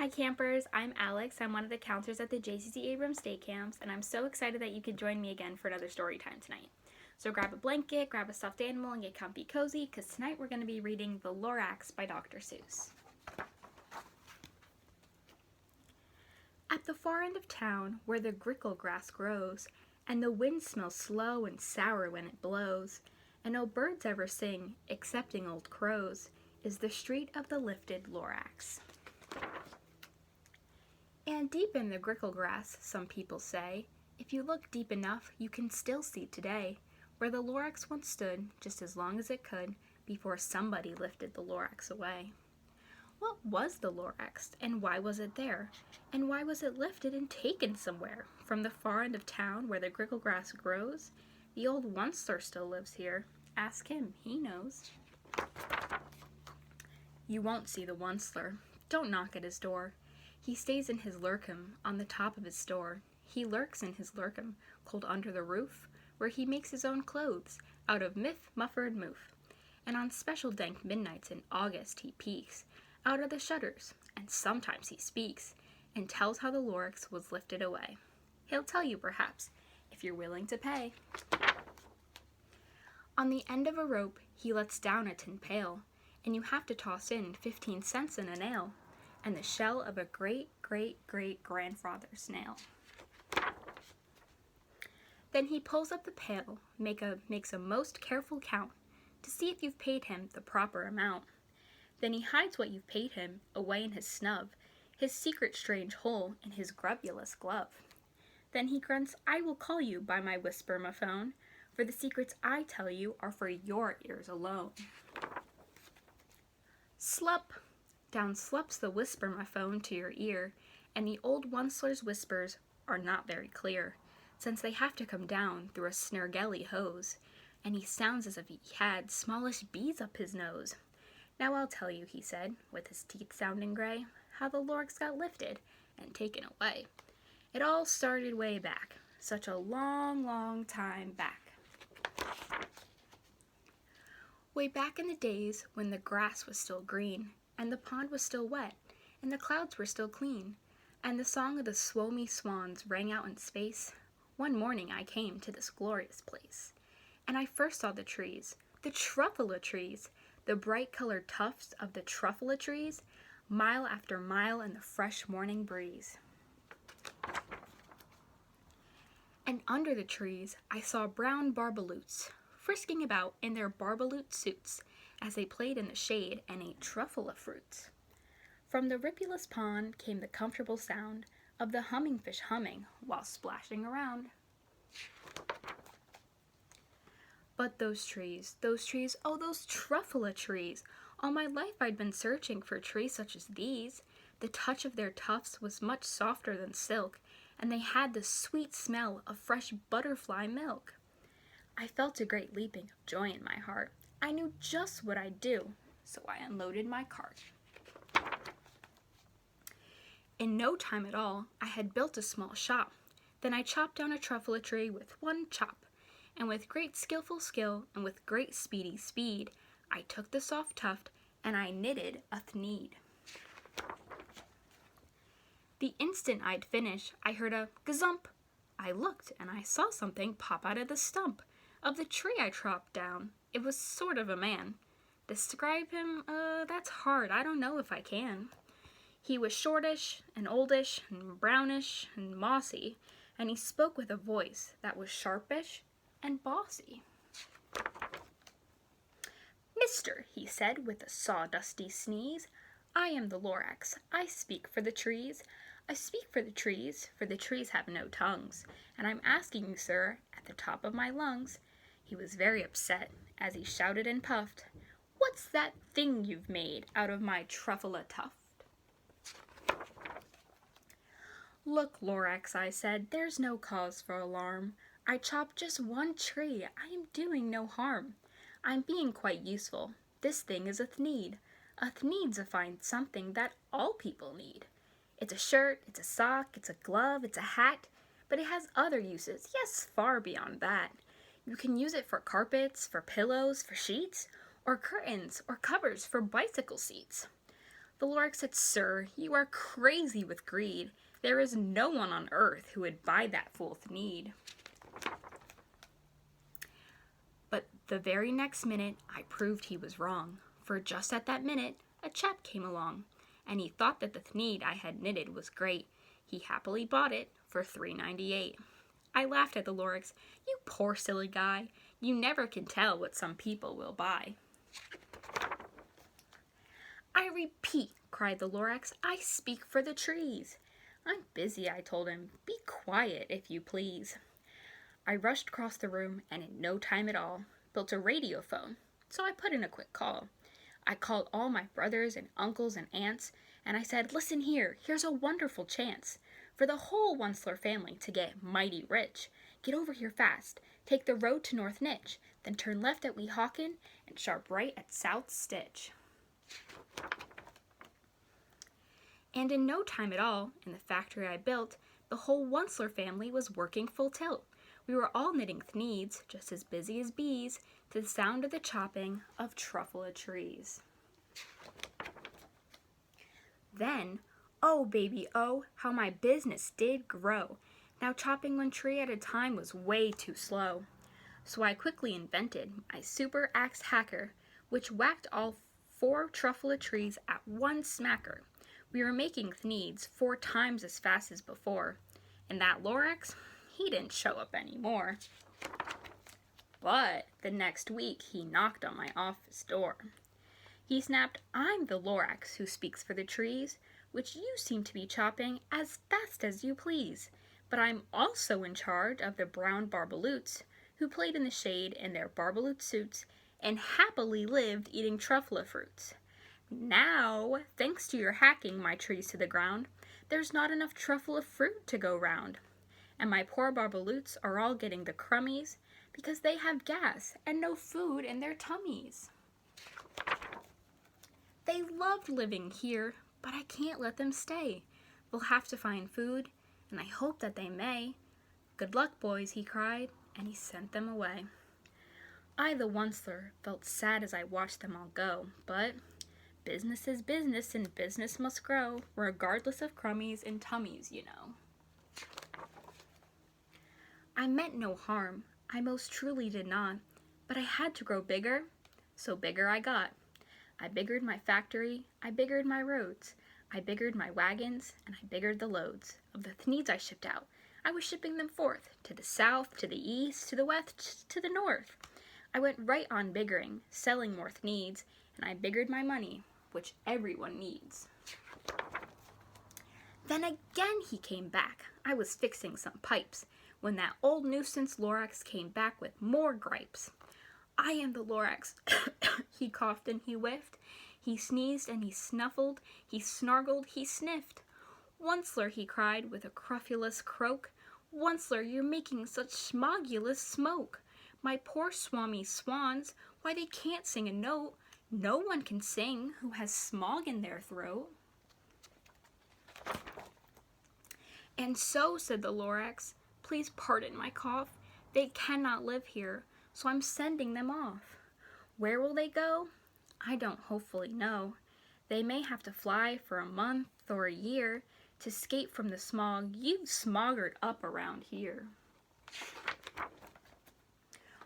Hi campers, I'm Alex. I'm one of the counselors at the JCC Abrams Day Camps, and I'm so excited that you could join me again for another story time tonight. So grab a blanket, grab a stuffed animal, and get comfy cozy, because tonight we're going to be reading The Lorax by Dr. Seuss. At the far end of town, where the grickle grass grows, and the wind smells slow and sour when it blows, and no birds ever sing, excepting old crows, is the street of the lifted Lorax. And deep in the grickle grass, some people say, if you look deep enough, you can still see today, where the Lorax once stood, just as long as it could, before somebody lifted the Lorax away. What was the Lorax, and why was it there? And why was it lifted and taken somewhere? From the far end of town where the grickle grass grows? The old Onceler still lives here. Ask him, he knows. You won't see the Onceler. Don't knock at his door. He stays in his lurkum on the top of his store. He lurks in his lurkum, cold under the roof, where he makes his own clothes out of miff, muffered moof. And on special dank midnights in August he peeks out of the shutters, and sometimes he speaks and tells how the Lorax was lifted away. He'll tell you perhaps, if you're willing to pay. On the end of a rope he lets down a tin pail, and you have to toss in 15 cents in a nail, and the shell of a great-great-great-grandfather snail. Then he pulls up the pail, makes a most careful count, to see if you've paid him the proper amount. Then he hides what you've paid him away in his snub, his secret strange hole in his grubulous glove. Then he grunts, I will call you by my whisper-ma-phone, for the secrets I tell you are for your ears alone. Slup! Down slups the whisper-ma-phone to your ear, and the old Onceler's whispers are not very clear, since they have to come down through a snurgelly hose, and he sounds as if he had smallish bees up his nose. Now I'll tell you, he said, with his teeth sounding gray, how the Lorax got lifted and taken away. It all started way back, such a long, long time back. Way back in the days when the grass was still green, and the pond was still wet, and the clouds were still clean, and the song of the swomy swans rang out in space, one morning I came to this glorious place. And I first saw the trees, the truffula trees, the bright-colored tufts of the truffula trees, mile after mile in the fresh morning breeze. And under the trees I saw brown barbaloots, frisking about in their barbaloot suits, as they played in the shade and ate truffula fruits. From the ripulous pond came the comfortable sound of the humming fish humming while splashing around. But those trees, oh those truffula trees! All my life I'd been searching for trees such as these. The touch of their tufts was much softer than silk, and they had the sweet smell of fresh butterfly milk. I felt a great leaping of joy in my heart. I knew just what I'd do, so I unloaded my cart. In no time at all, I had built a small shop. Then I chopped down a truffula tree with one chop, and with great skillful skill and with great speedy speed, I took the soft tuft and I knitted a thneed. The instant I'd finished, I heard a gazump. I looked and I saw something pop out of the stump of the tree I chopped down. It was sort of a man. Describe him, that's hard. I don't know if I can. He was shortish and oldish and brownish and mossy, and he spoke with a voice that was sharpish and bossy. Mister, he said with a sawdusty sneeze, I am the Lorax. I speak for the trees. I speak for the trees have no tongues, and I'm asking you, sir, at the top of my lungs. He was very upset as he shouted and puffed, What's that thing you've made out of my truffula tuft? Look, Lorax, I said, there's no cause for alarm. I chopped just one tree. I am doing no harm. I'm being quite useful. This thing is a thneed. A thneed's a fine something that all people need. It's a shirt, it's a sock, it's a glove, it's a hat, but it has other uses, yes, far beyond that. You can use it for carpets, for pillows, for sheets, or curtains, or covers for bicycle seats. The Lorax said, "Sir, you are crazy with greed. There is no one on earth who would buy that fool need." But the very next minute, I proved he was wrong, for just at that minute, a chap came along, and he thought that the thneed I had knitted was great. He happily bought it for $3.98. I laughed at the Lorax. "You poor silly guy, you never can tell what some people will buy." "I repeat," cried the Lorax, "I speak for the trees." "I'm busy," I told him. "Be quiet, if you please." I rushed across the room, and in no time at all, built a radiophone, so I put in a quick call. I called all my brothers and uncles and aunts, and I said, "Listen here, here's a wonderful chance for the whole Onceler family to get mighty rich. Get over here fast, take the road to North Nitch, then turn left at Weehawken, and sharp right at South Stitch." And in no time at all, in the factory I built, the whole Onceler family was working full tilt. We were all knitting thneeds, just as busy as bees, to the sound of the chopping of truffula trees. Then, oh baby, oh, how my business did grow. Now chopping one tree at a time was way too slow. So I quickly invented my super axe hacker, which whacked all 4 truffula trees at one smacker. We were making thneeds 4 times as fast as before, and that Lorax, he didn't show up anymore. But the next week he knocked on my office door. He snapped, "I'm the Lorax who speaks for the trees, which you seem to be chopping as fast as you please. But I'm also in charge of the brown barbaloots, who played in the shade in their barbaloot suits and happily lived eating truffula fruits. Now, thanks to your hacking my trees to the ground, there's not enough truffula fruit to go round. And my poor barbaloots are all getting the crummies because they have gas and no food in their tummies. They loved living here, but I can't let them stay. They'll have to find food, and I hope that they may. Good luck, boys," he cried, and he sent them away. I, the Onceler, felt sad as I watched them all go, but business is business, and business must grow, regardless of crummies and tummies, you know. I meant no harm, I most truly did not, but I had to grow bigger, so bigger I got. I biggered my factory, I biggered my roads, I biggered my wagons, and I biggered the loads of the thneeds I shipped out. I was shipping them forth, to the south, to the east, to the west, to the north. I went right on biggering, selling more thneeds, and I biggered my money, which everyone needs. Then again he came back. I was fixing some pipes, when that old nuisance Lorax came back with more gripes. "I am the Lorax," he coughed and he whiffed. He sneezed and he snuffled, he snargled, he sniffed. "Onceler," he cried with a crufulous croak, "Onceler, you're making such smogulous smoke. My poor swami swans, why they can't sing a note. No one can sing who has smog in their throat." "And so," said the Lorax, "please pardon my cough. They cannot live here, so I'm sending them off. Where will they go? I don't hopefully know. They may have to fly for a month or a year to escape from the smog you've smoggered up around here."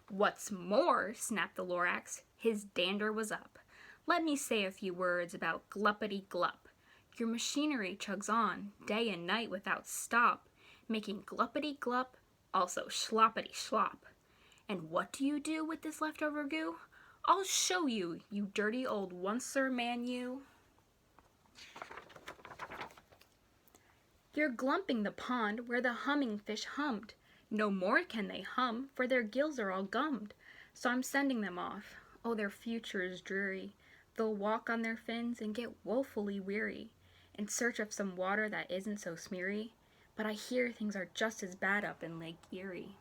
"What's more," snapped the Lorax, his dander was up, "let me say a few words about gluppity-glup. Your machinery chugs on, day and night without stop, making gluppity-glup, also sloppity-slop. And what do you do with this leftover goo? I'll show you, you dirty old Onceler man, you. You're glumping the pond where the humming fish hummed. No more can they hum, for their gills are all gummed. So I'm sending them off. Oh, their future is dreary. They'll walk on their fins and get woefully weary, in search of some water that isn't so smeary. But I hear things are just as bad up in Lake Erie."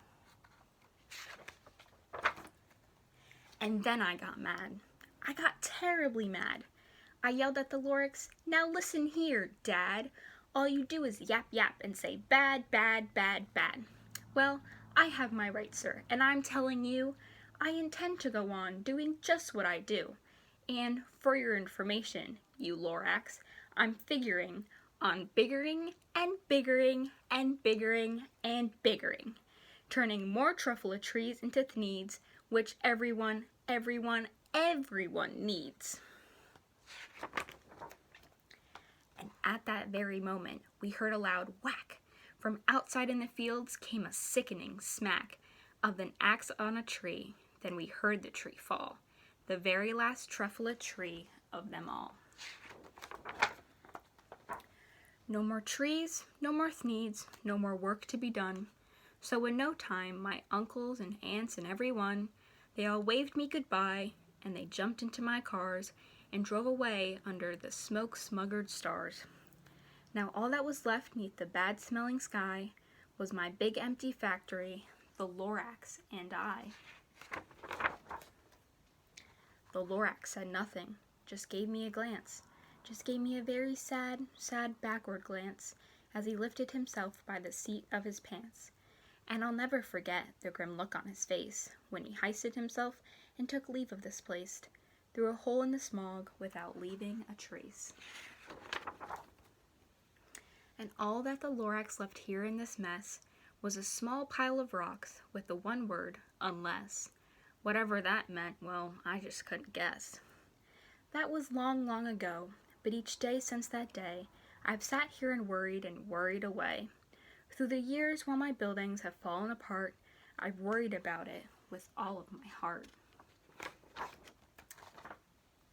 And then I got mad. I got terribly mad. I yelled at the Lorax, "Now listen here, Dad. All you do is yap yap and say bad, bad, bad, bad. Well, I have my rights, sir, and I'm telling you, I intend to go on doing just what I do. And for your information, you Lorax, I'm figuring on biggering and biggering and biggering and biggering, turning more truffula trees into thneeds, which everyone needs. And at that very moment, we heard a loud whack. From outside in the fields came a sickening smack of an axe on a tree. Then we heard the tree fall, the very last truffula tree of them all. No more trees, no more thneeds, no more work to be done. So in no time, my uncles and aunts and everyone, they all waved me goodbye, and they jumped into my cars and drove away under the smoke-smuggered stars. Now all that was left 'neath the bad-smelling sky was my big empty factory, the Lorax and I. The Lorax said nothing, just gave me a glance, just gave me a very sad, sad backward glance as he lifted himself by the seat of his pants. And I'll never forget the grim look on his face when he hoisted himself and took leave of this place, through a hole in the smog without leaving a trace. And all that the Lorax left here in this mess was a small pile of rocks with the one word, unless. Whatever that meant, well, I just couldn't guess. That was long, long ago, but each day since that day, I've sat here and worried away. Through the years while my buildings have fallen apart, I've worried about it with all of my heart.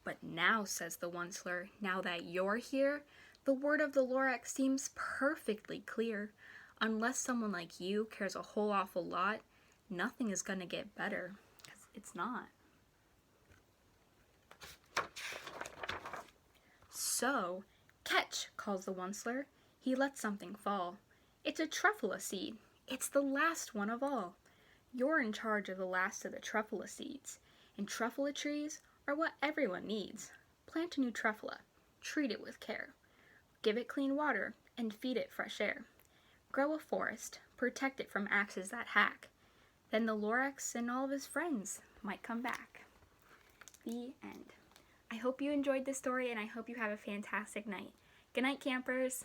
But now, says the Onceler, now that you're here, the word of the Lorax seems perfectly clear. Unless someone like you cares a whole awful lot, nothing is going to get better, because it's not. So, catch, calls the Onceler. He lets something fall. It's a truffula seed. It's the last one of all. You're in charge of the last of the truffula seeds, and truffula trees are what everyone needs. Plant a new truffula. Treat it with care. Give it clean water and feed it fresh air. Grow a forest. Protect it from axes that hack. Then the Lorax and all of his friends might come back. The end. I hope you enjoyed this story, and I hope you have a fantastic night. Good night, campers.